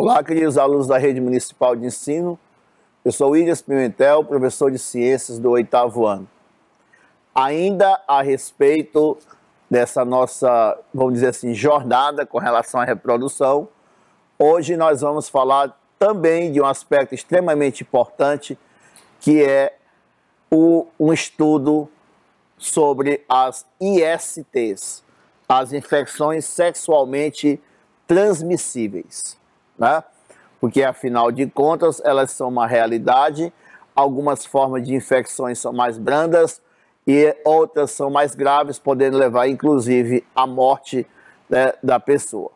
Olá, queridos alunos da Rede Municipal de Ensino. Eu sou Williams Pimentel, professor de Ciências do 8º ano. Ainda a respeito dessa nossa, vamos dizer assim, jornada com relação à reprodução, hoje nós vamos falar também de um aspecto extremamente importante, que é um estudo sobre as ISTs, as infecções sexualmente transmissíveis, né? Porque, afinal de contas, elas são uma realidade. Algumas formas de infecções são mais brandas e outras são mais graves, podendo levar, inclusive, à morte, né, da pessoa.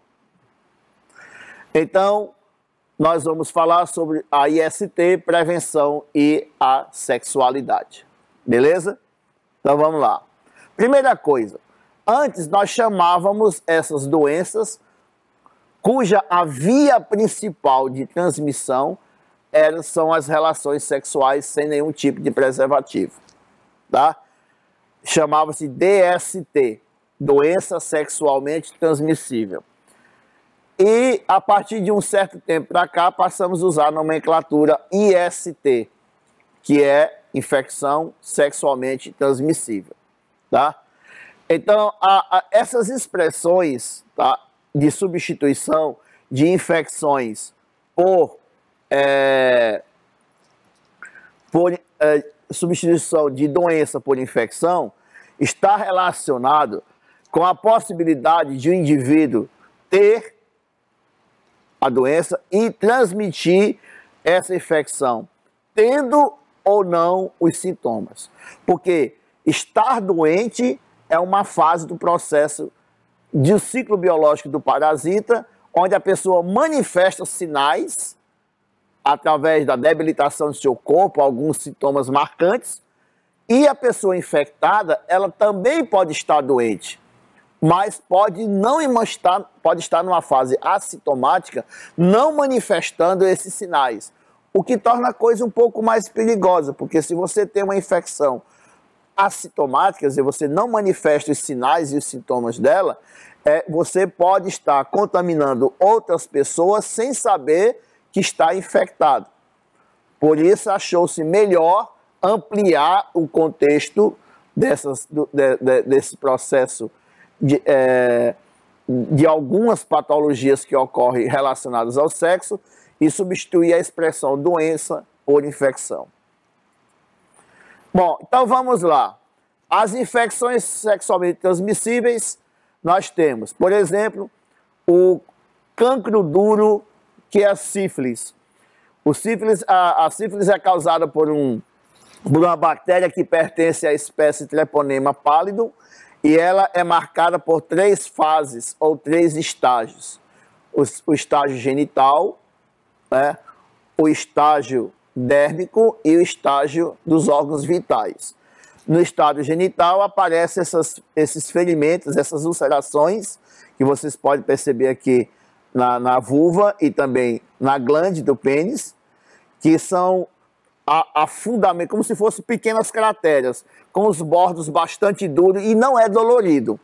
Então, nós vamos falar sobre a IST, prevenção e a sexualidade. Beleza? Então, vamos lá. Primeira coisa, antes nós chamávamos essas doenças cuja a via principal de transmissão são as relações sexuais sem nenhum tipo de preservativo, tá? Chamava-se DST, doença sexualmente transmissível. E a partir de um certo tempo para cá, passamos a usar a nomenclatura IST, que é infecção sexualmente transmissível, tá? Então, essas expressões, tá, de substituição de infecções por substituição de doença por infecção está relacionado com a possibilidade de um indivíduo ter a doença e transmitir essa infecção, tendo ou não os sintomas. Porque estar doente é uma fase do processo de ciclo biológico do parasita, onde a pessoa manifesta sinais através da debilitação do seu corpo, alguns sintomas marcantes, e a pessoa infectada, ela também pode estar doente, mas pode estar numa fase assintomática, não manifestando esses sinais, o que torna a coisa um pouco mais perigosa, porque se você tem uma infecção assintomática, quer dizer, você não manifesta os sinais e os sintomas dela, você pode estar contaminando outras pessoas sem saber que está infectado. Por isso, achou-se melhor ampliar o contexto desse processo de algumas patologias que ocorrem relacionadas ao sexo e substituir a expressão doença por infecção. Bom, então vamos lá. As infecções sexualmente transmissíveis, nós temos, por exemplo, o cancro duro, que é a sífilis. A sífilis é causada por uma bactéria que pertence à espécie Treponema pallidum e ela é marcada por 3 fases ou 3 estágios. O estágio genital, né, o estágio dérmico e o estágio dos órgãos vitais. No estágio genital aparecem esses ferimentos, essas ulcerações, que vocês podem perceber aqui na vulva e também na glande do pênis, que são afundamento, como se fossem pequenas crateras, com os bordos bastante duros e não é dolorido.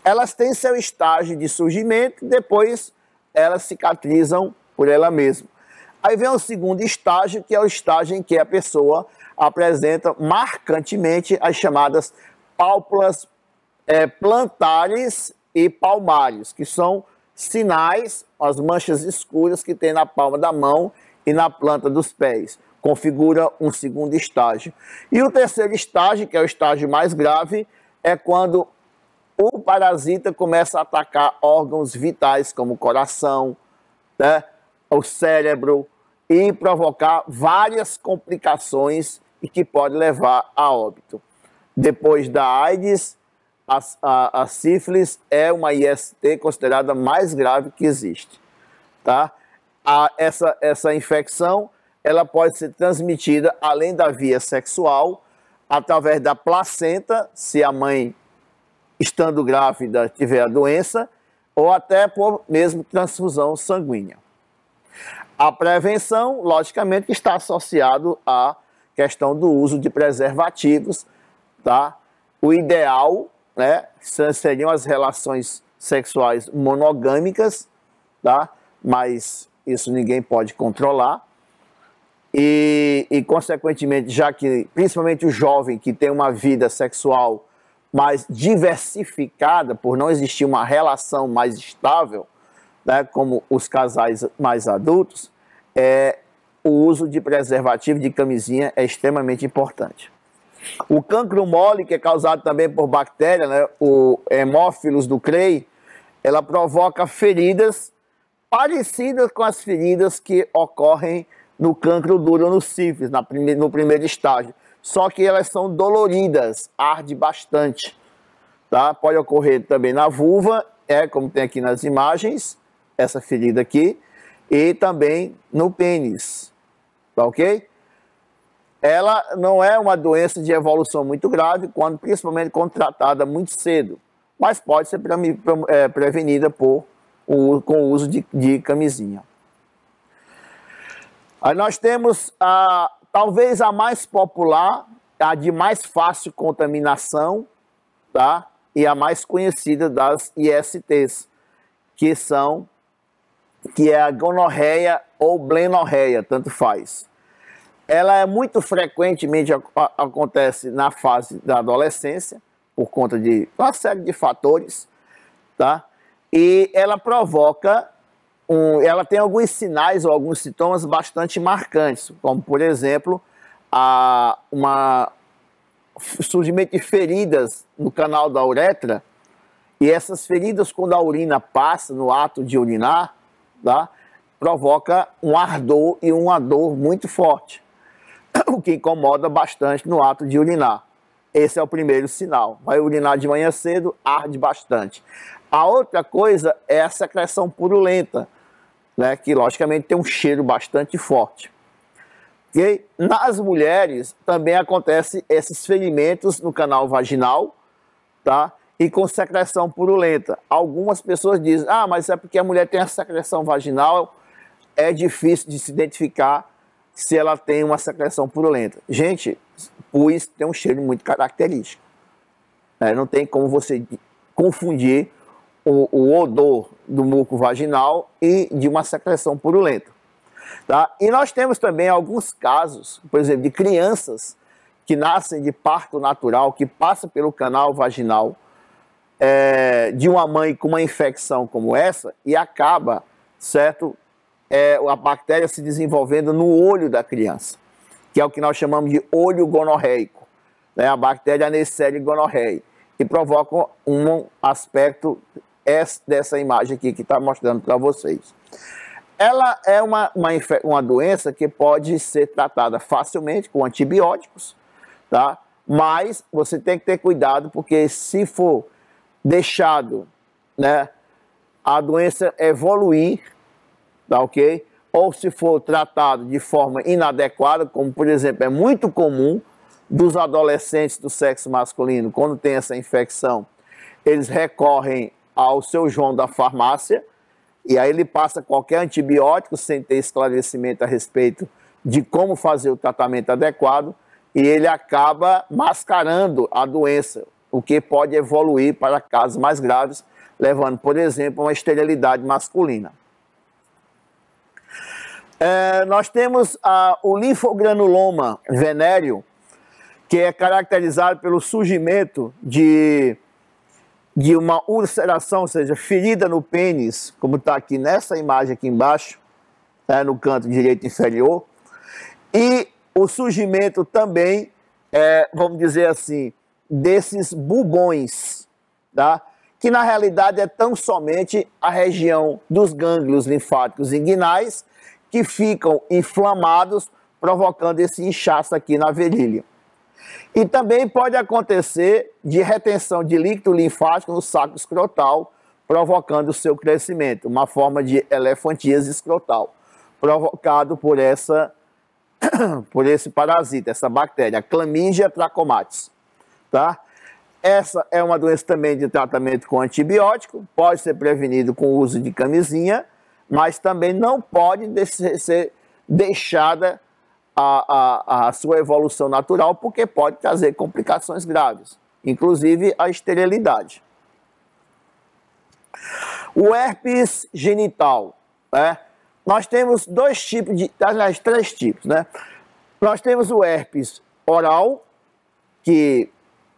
Elas têm seu estágio de surgimento, depois elas cicatrizam por ela mesma. Aí vem o segundo estágio, que é o estágio em que a pessoa apresenta marcantemente as chamadas pálpulas plantares e palmares, que são sinais, as manchas escuras que tem na palma da mão e na planta dos pés. Configura um segundo estágio. E o terceiro estágio, que é o estágio mais grave, é quando o parasita começa a atacar órgãos vitais, como o coração, né, o cérebro, e provocar várias complicações e que pode levar a óbito. Depois da AIDS, a sífilis é uma IST considerada mais grave que existe, tá? Essa infecção, ela pode ser transmitida, além da via sexual, através da placenta, se a mãe, estando grávida, tiver a doença, ou até por mesmo transfusão sanguínea. A prevenção, logicamente, está associado à questão do uso de preservativos, tá? O ideal, né, seriam as relações sexuais monogâmicas, tá? Mas isso ninguém pode controlar. E consequentemente, já que principalmente o jovem que tem uma vida sexual mais diversificada, por não existir uma relação mais estável, né, como os casais mais adultos, o uso de preservativo, de camisinha, é extremamente importante. O cancro mole, que é causado também por bactéria, né, o Haemophilus ducreyi, ela provoca feridas parecidas com as feridas que ocorrem no cancro duro ou no sífilis, no primeiro estágio. Só que elas são doloridas, arde bastante. Tá? Pode ocorrer também na vulva, como tem aqui nas imagens, essa ferida aqui, e também no pênis. Tá ok? Ela não é uma doença de evolução muito grave, principalmente quando tratada muito cedo, mas pode ser prevenida com o uso de camisinha. Aí nós temos talvez a mais popular, a de mais fácil contaminação, tá? E a mais conhecida das ISTs, que é a gonorreia ou blenorreia, tanto faz. Ela é muito frequentemente acontece na fase da adolescência, por conta de uma série de fatores, tá? E ela provoca ela tem alguns sinais ou alguns sintomas bastante marcantes, como, por exemplo, surgimento de feridas no canal da uretra, e essas feridas, quando a urina passa no ato de urinar, tá, provoca um ardor e uma dor muito forte, o que incomoda bastante no ato de urinar. Esse é o primeiro sinal. Vai urinar de manhã cedo, arde bastante. A outra coisa é a secreção purulenta, né, que logicamente tem um cheiro bastante forte. E nas mulheres também acontecem esses ferimentos no canal vaginal, tá? E com secreção purulenta. Algumas pessoas dizem, mas é porque a mulher tem a secreção vaginal, é difícil de se identificar se ela tem uma secreção purulenta. Gente, pus tem um cheiro muito característico. Não tem como você confundir o odor do muco vaginal e de uma secreção purulenta. Tá? E nós temos também alguns casos, por exemplo, de crianças que nascem de parto natural, que passam pelo canal vaginal de uma mãe com uma infecção como essa e acaba, certo, a bactéria se desenvolvendo no olho da criança, que é o que nós chamamos de olho gonorreico, né? A bactéria Neisseria gonorrheiae, que provoca um aspecto dessa imagem aqui que está mostrando para vocês. Ela é uma doença que pode ser tratada facilmente com antibióticos, tá? Mas você tem que ter cuidado, porque se for deixado, né, a doença evoluir, tá ok? Ou se for tratado de forma inadequada, como por exemplo é muito comum dos adolescentes do sexo masculino, quando tem essa infecção, eles recorrem ao seu João da farmácia, e aí ele passa qualquer antibiótico sem ter esclarecimento a respeito de como fazer o tratamento adequado, e ele acaba mascarando a doença, o que pode evoluir para casos mais graves, levando, por exemplo, a uma esterilidade masculina. Nós temos o linfogranuloma venéreo, que é caracterizado pelo surgimento de uma ulceração, ou seja, ferida no pênis, como está aqui nessa imagem aqui embaixo, no canto direito inferior, e o surgimento também, vamos dizer assim, desses bubões, tá? Que na realidade é tão somente a região dos gânglios linfáticos inguinais que ficam inflamados, provocando esse inchaço aqui na virilha. E também pode acontecer de retenção de líquido linfático no saco escrotal, provocando o seu crescimento, uma forma de elefantíase escrotal, provocado por esse parasita, essa bactéria, Chlamydia trachomatis, tá? Essa é uma doença também de tratamento com antibiótico, pode ser prevenido com o uso de camisinha, mas também não pode ser deixada a sua evolução natural, porque pode trazer complicações graves, inclusive a esterilidade. O herpes genital, nós temos dois tipos aliás, três tipos, né? Nós temos o herpes oral, que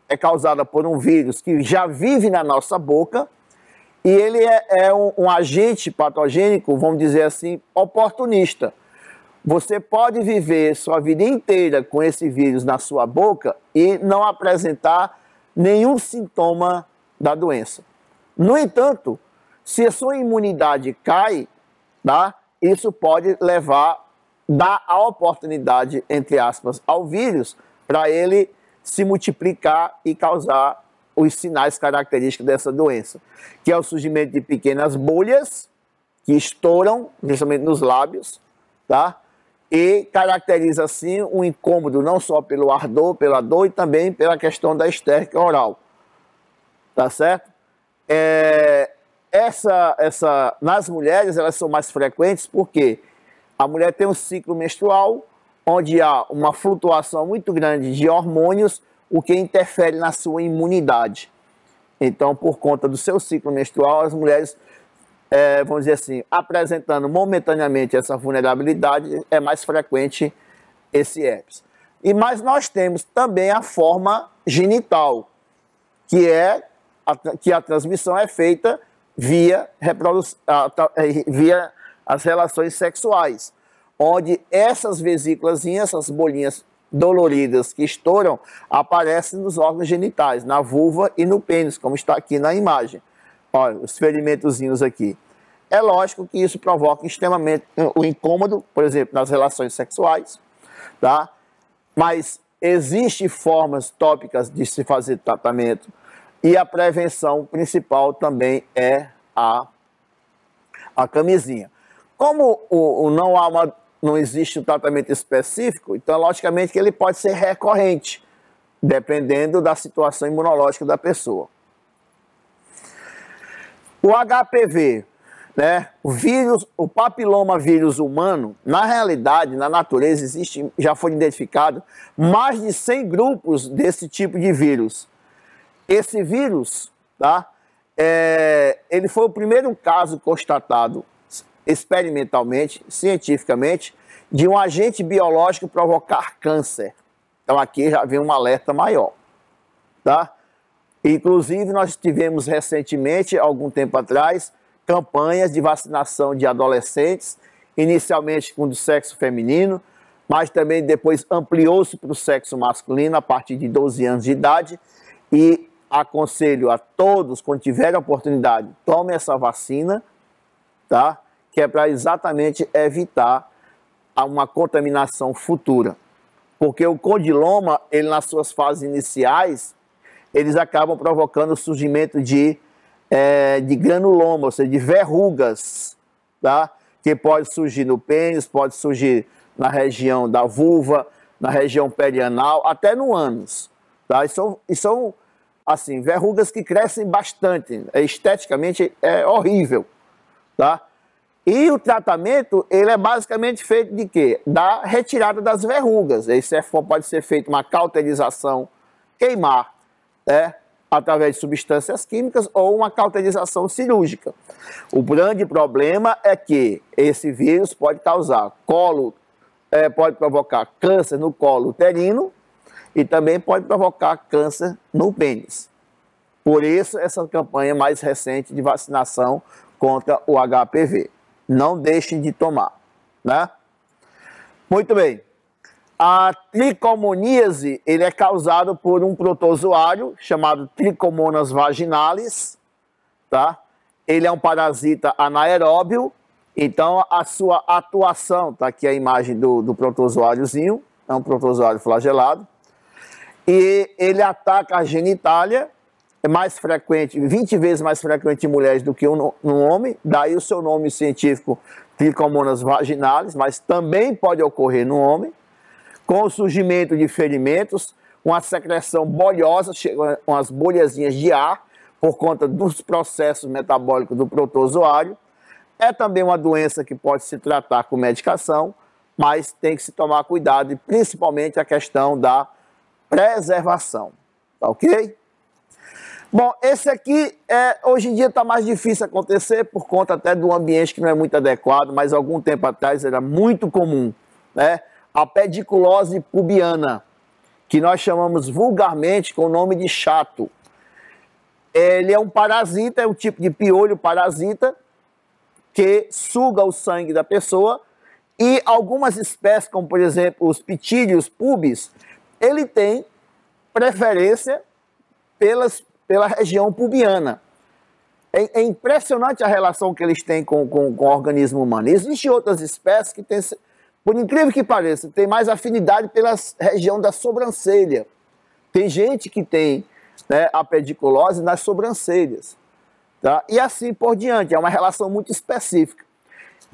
é causada por um vírus que já vive na nossa boca, e ele é um agente patogênico, vamos dizer assim, oportunista. Você pode viver sua vida inteira com esse vírus na sua boca e não apresentar nenhum sintoma da doença. No entanto, se a sua imunidade cai, tá, isso pode dar a oportunidade, entre aspas, ao vírus para ele se multiplicar e causar os sinais característicos dessa doença, que é o surgimento de pequenas bolhas que estouram, principalmente nos lábios, tá? E caracteriza assim um incômodo não só pelo ardor, pela dor e também pela questão da estértica oral, tá certo? Nas mulheres elas são mais frequentes porque a mulher tem um ciclo menstrual onde há uma flutuação muito grande de hormônios, o que interfere na sua imunidade. Então, por conta do seu ciclo menstrual, as mulheres, vamos dizer assim, apresentando momentaneamente essa vulnerabilidade, é mais frequente esse herpes. Mas nós temos também a forma genital, que a transmissão é feita via as relações sexuais, onde essas vesículas, essas bolinhas doloridas que estouram, aparecem nos órgãos genitais, na vulva e no pênis, como está aqui na imagem. Olha, os ferimentozinhos aqui. É lógico que isso provoca extremamente o incômodo, por exemplo, nas relações sexuais, tá? Mas existem formas tópicas de se fazer tratamento e a prevenção principal também é a camisinha. Como não existe um tratamento específico, então logicamente que ele pode ser recorrente, dependendo da situação imunológica da pessoa. O HPV, né, o papiloma vírus humano, na realidade, na natureza, já foi identificado mais de 100 grupos desse tipo de vírus. Esse vírus, tá, ele foi o primeiro caso constatado experimentalmente, cientificamente, de um agente biológico provocar câncer. Então aqui já vem um alerta maior, tá? Inclusive nós tivemos recentemente, algum tempo atrás, campanhas de vacinação de adolescentes, inicialmente com o sexo feminino, mas também depois ampliou-se para o sexo masculino a partir de 12 anos de idade, e aconselho a todos, quando tiverem a oportunidade, tomem essa vacina, tá? Que é para exatamente evitar uma contaminação futura. Porque o condiloma, ele nas suas fases iniciais, eles acabam provocando o surgimento de granuloma, ou seja, de verrugas, tá? Que pode surgir no pênis, pode surgir na região da vulva, na região perianal, até no ânus, tá? E são assim, verrugas que crescem bastante, esteticamente é horrível, tá? E o tratamento, ele é basicamente feito de quê? Da retirada das verrugas. Isso pode ser feito uma cauterização, queimar, né, através de substâncias químicas ou uma cauterização cirúrgica. O grande problema é que esse vírus pode causar pode provocar câncer no colo uterino e também pode provocar câncer no pênis. Por isso, essa campanha mais recente de vacinação contra o HPV. Não deixem de tomar, né? Muito bem. A tricomoníase, ele é causado por um protozoário chamado Trichomonas vaginalis, tá? Ele é um parasita anaeróbio, então a sua atuação, tá aqui a imagem do protozoáriozinho, é um protozoário flagelado, e ele ataca a genitália, é mais frequente, 20 vezes mais frequente em mulheres do que no homem, daí o seu nome científico Trichomonas vaginalis, mas também pode ocorrer no homem, com o surgimento de ferimentos, uma secreção bolhosa, umas bolhazinhas de ar, por conta dos processos metabólicos do protozoário. É também uma doença que pode se tratar com medicação, mas tem que se tomar cuidado, e principalmente a questão da preservação, tá ok? Bom, esse aqui, hoje em dia está mais difícil acontecer por conta até do ambiente que não é muito adequado, mas algum tempo atrás era muito comum, né? A pediculose pubiana, que nós chamamos vulgarmente com o nome de chato. Ele é um parasita, é um tipo de piolho parasita que suga o sangue da pessoa, e algumas espécies, como por exemplo os pitílios pubis, ele tem preferência pela região pubiana. É impressionante a relação que eles têm com o organismo humano. Existem outras espécies que têm, por incrível que pareça, tem mais afinidade pela região da sobrancelha. Tem gente que tem, né, a pediculose nas sobrancelhas. Tá? E assim por diante, é uma relação muito específica.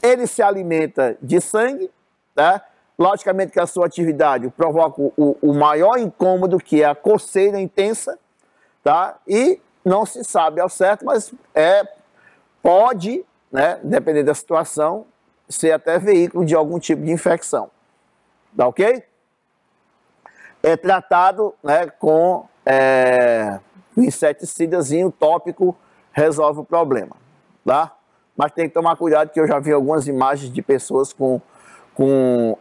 Ele se alimenta de sangue, tá? Logicamente que a sua atividade provoca o maior incômodo, que é a coceira intensa, tá? E não se sabe ao certo, mas pode, né, dependendo da situação, ser até veículo de algum tipo de infecção. Tá ok? É tratado, né, com um inseticidazinho tópico, resolve o problema, tá? Mas tem que tomar cuidado, que eu já vi algumas imagens de pessoas com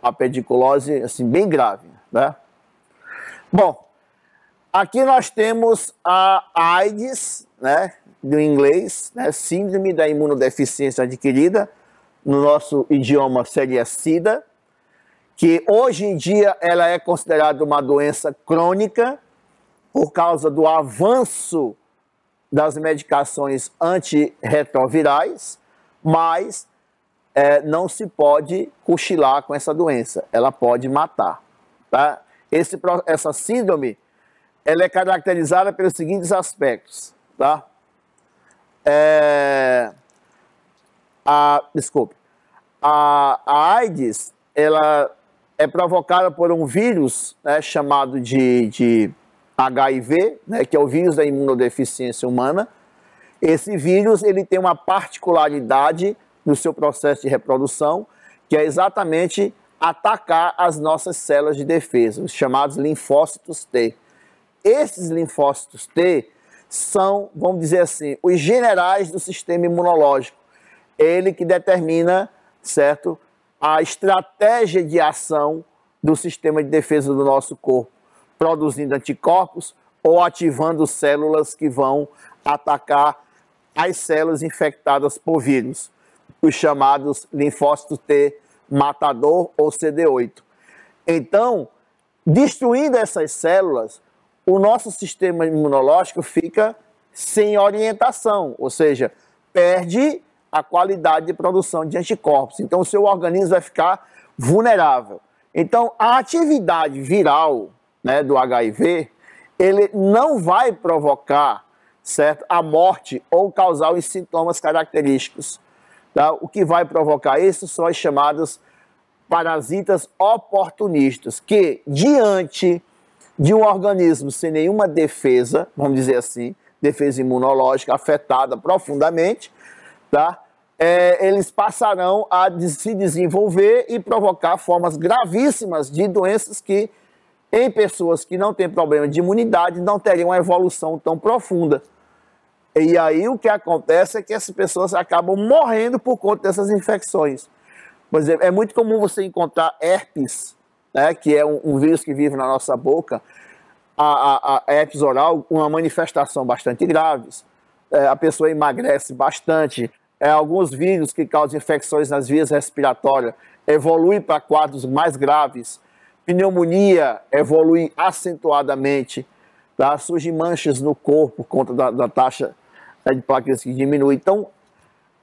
a pediculose assim, bem grave, né? Bom, aqui nós temos a AIDS, né, do inglês, né, síndrome da imunodeficiência adquirida, no nosso idioma seria SIDA, que hoje em dia ela é considerada uma doença crônica por causa do avanço das medicações antirretrovirais, mas não se pode cochilar com essa doença, ela pode matar. Tá? Essa síndrome, ela é caracterizada pelos seguintes aspectos. Tá? A AIDS, ela é provocada por um vírus, né, chamado de HIV, né, que é o vírus da imunodeficiência humana. Esse vírus, ele tem uma particularidade no seu processo de reprodução, que é exatamente atacar as nossas células de defesa, os chamados linfócitos T. Esses linfócitos T são, vamos dizer assim, os generais do sistema imunológico. Ele que determina, certo, a estratégia de ação do sistema de defesa do nosso corpo, produzindo anticorpos ou ativando células que vão atacar as células infectadas por vírus, os chamados linfócitos T matador ou CD8. Então, destruindo essas células, o nosso sistema imunológico fica sem orientação, ou seja, perde a qualidade de produção de anticorpos. Então, o seu organismo vai ficar vulnerável. Então, a atividade viral, né, do HIV, ele não vai provocar, certo, a morte ou causar os sintomas característicos. Tá? O que vai provocar isso são as chamadas parasitas oportunistas, que diante de um organismo sem nenhuma defesa, vamos dizer assim, defesa imunológica afetada profundamente, tá? Eles passarão a se desenvolver e provocar formas gravíssimas de doenças que, em pessoas que não têm problema de imunidade, não teriam uma evolução tão profunda. E aí o que acontece é que essas pessoas acabam morrendo por conta dessas infecções. Por exemplo, é muito comum você encontrar herpes, né, que é um vírus que vive na nossa boca, a herpes oral, uma manifestação bastante grave. A pessoa emagrece bastante. Alguns vírus que causam infecções nas vias respiratórias evoluem para quadros mais graves. Pneumonia evolui acentuadamente. Tá? Surgem manchas no corpo por conta da taxa de plaquetas que diminui. Então,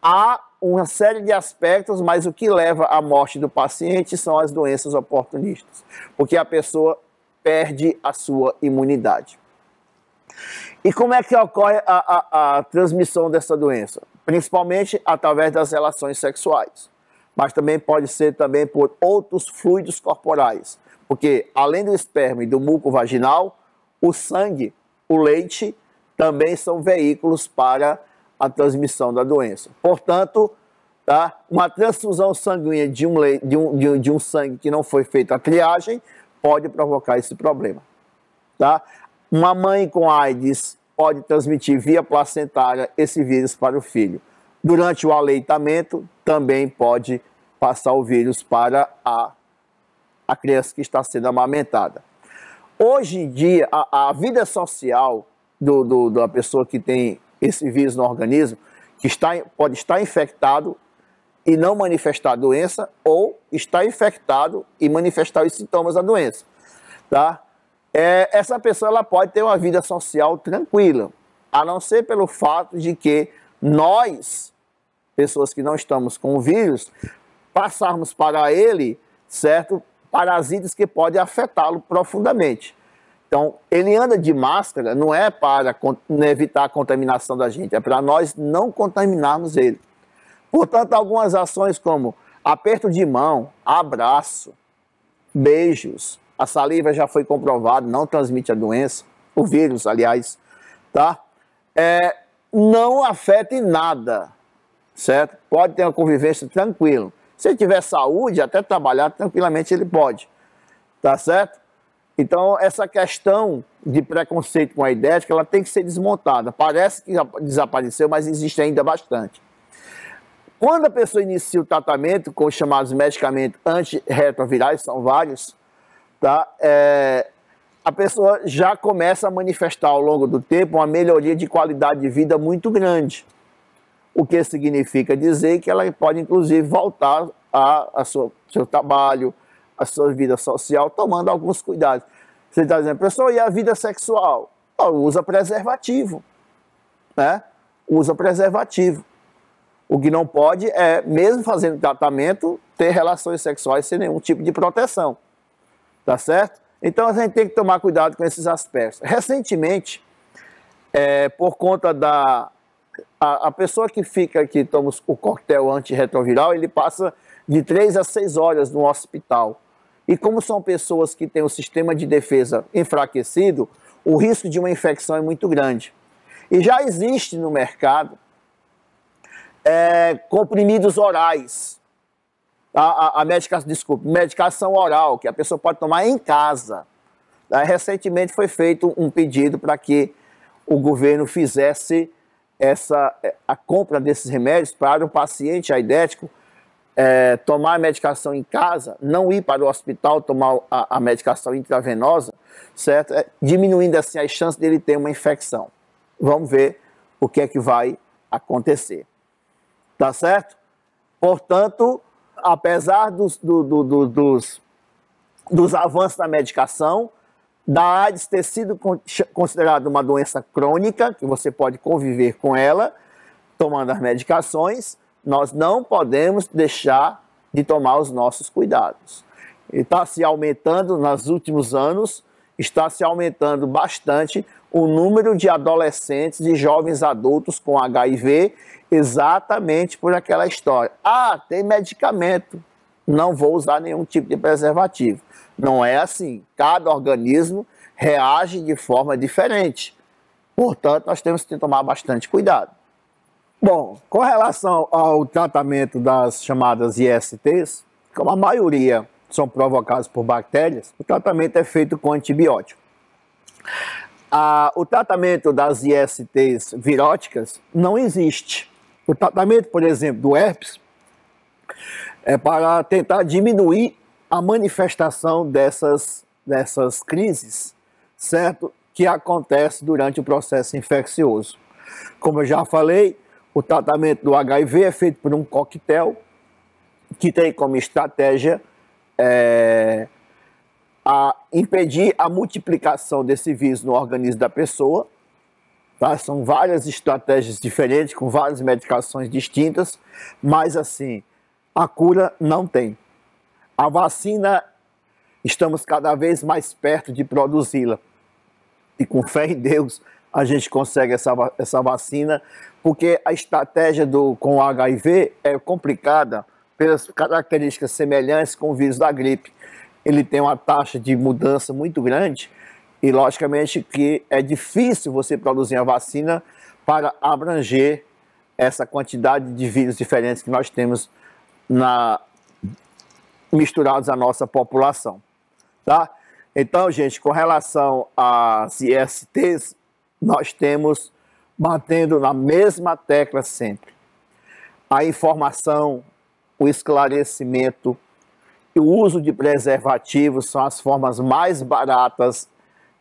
há uma série de aspectos, mas o que leva à morte do paciente são as doenças oportunistas, porque a pessoa perde a sua imunidade. E como é que ocorre a transmissão dessa doença? Principalmente através das relações sexuais, mas também pode ser também por outros fluidos corporais, porque além do esperma e do muco vaginal, o sangue, o leite, também são veículos para a transmissão da doença. Portanto, tá, uma transfusão sanguínea de um sangue que não foi feita a triagem pode provocar esse problema. Tá? Uma mãe com AIDS pode transmitir via placentária esse vírus para o filho. Durante o aleitamento, também pode passar o vírus para a criança que está sendo amamentada. Hoje em dia, a vida social da pessoa que tem esse vírus no organismo, que pode estar infectado e não manifestar a doença, ou estar infectado e manifestar os sintomas da doença. Tá? Essa pessoa ela pode ter uma vida social tranquila, a não ser pelo fato de que nós, pessoas que não estamos com o vírus, passarmos para ele, certo, parasitas que podem afetá-lo profundamente. Então, ele anda de máscara não é para evitar a contaminação da gente, é para nós não contaminarmos ele. Portanto, algumas ações como aperto de mão, abraço, beijos, a saliva já foi comprovado, não transmite a doença, o vírus, aliás, tá? Não afeta em nada, certo? Pode ter uma convivência tranquila. Se ele tiver saúde, até trabalhar tranquilamente ele pode, tá certo? Então, essa questão de preconceito com a aidética, ela tem que ser desmontada. Parece que desapareceu, mas existe ainda bastante. Quando a pessoa inicia o tratamento com os chamados medicamentos antirretrovirais, são vários, tá? A pessoa já começa a manifestar ao longo do tempo uma melhoria de qualidade de vida muito grande. O que significa dizer que ela pode, inclusive, voltar ao seu trabalho, a sua vida social, tomando alguns cuidados. Você está dizendo, pessoal, e a vida sexual? Usa preservativo, né? Usa preservativo. O que não pode é, mesmo fazendo tratamento, ter relações sexuais sem nenhum tipo de proteção. Tá certo? Então a gente tem que tomar cuidado com esses aspectos. Recentemente, por conta a pessoa que toma o coquetel antirretroviral, ele passa de 3 a 6 horas no hospital. E como são pessoas que têm o sistema de defesa enfraquecido, o risco de uma infecção é muito grande. E já existe no mercado comprimidos orais, medicação oral, que a pessoa pode tomar em casa. Recentemente foi feito um pedido para que o governo fizesse a compra desses remédios para o paciente aidético tomar a medicação em casa, não ir para o hospital tomar a medicação intravenosa, certo? Diminuindo assim as chances dele ter uma infecção. Vamos ver o que é que vai acontecer. Tá certo? Portanto, apesar dos avanços da medicação, da AIDS ter sido considerada uma doença crônica, que você pode conviver com ela, tomando as medicações, nós não podemos deixar de tomar os nossos cuidados. Está se aumentando nos últimos anos, está se aumentando bastante o número de adolescentes e jovens adultos com HIV, exatamente por aquela história. Tem medicamento, não vou usar nenhum tipo de preservativo. Não é assim. Cada organismo reage de forma diferente. Portanto, nós temos que tomar bastante cuidado. Bom, com relação ao tratamento das chamadas ISTs, como a maioria são provocadas por bactérias, o tratamento é feito com antibiótico. O tratamento das ISTs viróticas não existe. O tratamento, por exemplo, do herpes é para tentar diminuir a manifestação dessas crises, certo? Que acontece durante o processo infeccioso. Como eu já falei, o tratamento do HIV é feito por um coquetel que tem como estratégia impedir a multiplicação desse vírus no organismo da pessoa. Tá? São várias estratégias diferentes, com várias medicações distintas, mas assim, a cura não tem. A vacina, estamos cada vez mais perto de produzi-la. E com fé em Deus, a gente consegue essa vacina, porque a estratégia com o HIV é complicada pelas características semelhantes com o vírus da gripe. Ele tem uma taxa de mudança muito grande e, logicamente, que é difícil você produzir a vacina para abranger essa quantidade de vírus diferentes que nós temos misturados à nossa população. Tá? Então, gente, com relação às ISTs, nós temos batendo na mesma tecla sempre. A informação, o esclarecimento e o uso de preservativos são as formas mais baratas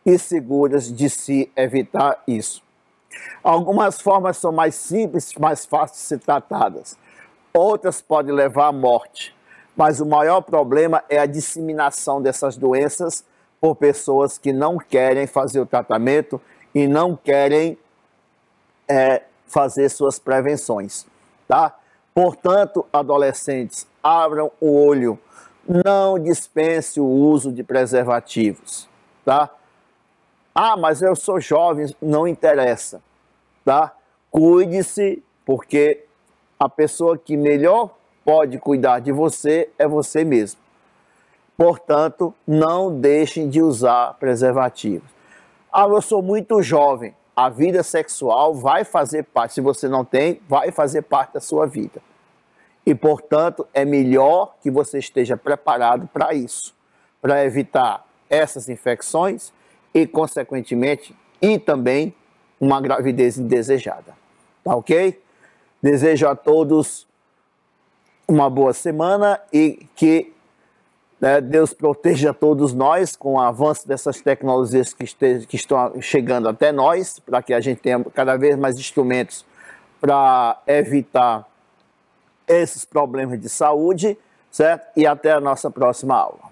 e seguras de se evitar isso. Algumas formas são mais simples, mais fáceis de ser tratadas. Outras podem levar à morte. Mas o maior problema é a disseminação dessas doenças por pessoas que não querem fazer o tratamento e não querem fazer suas prevenções, tá? Portanto, adolescentes, abram o olho, não dispense o uso de preservativos, tá? Ah, mas eu sou jovem, não interessa, tá? Cuide-se, porque a pessoa que melhor pode cuidar de você é você mesmo. Portanto, não deixem de usar preservativos. Ah, eu sou muito jovem. A vida sexual vai fazer parte, se você não tem, vai fazer parte da sua vida. E, portanto, é melhor que você esteja preparado para isso, para evitar essas infecções e, consequentemente, e também uma gravidez indesejada. Tá ok? Desejo a todos uma boa semana e que Deus proteja todos nós com o avanço dessas tecnologias que estão chegando até nós, para que a gente tenha cada vez mais instrumentos para evitar esses problemas de saúde, certo? E até a nossa próxima aula.